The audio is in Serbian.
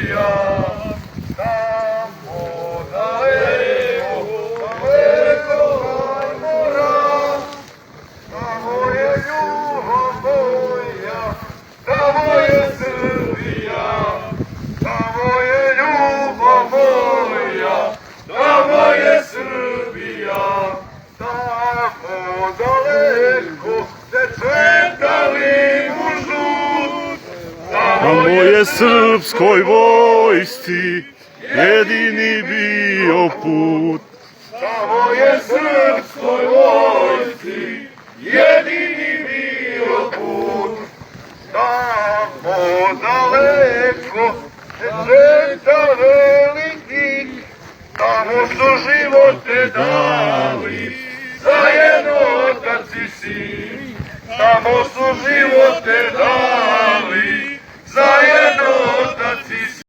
moja, tamo daleko, daleko od mora, tamo je ljubav moja, tamo je Srbija, tamo je ljubav moja, tamo je Srbija, tamo daleko se cvetali mužut, Tamo je srpskoj vojsci jedini bio put. tamo je srpskoj vojsci jedini bio put, tamo daleko se cveta veliki, tamo su živote dali zajedno otac i sin, tamo su živote dali zajedno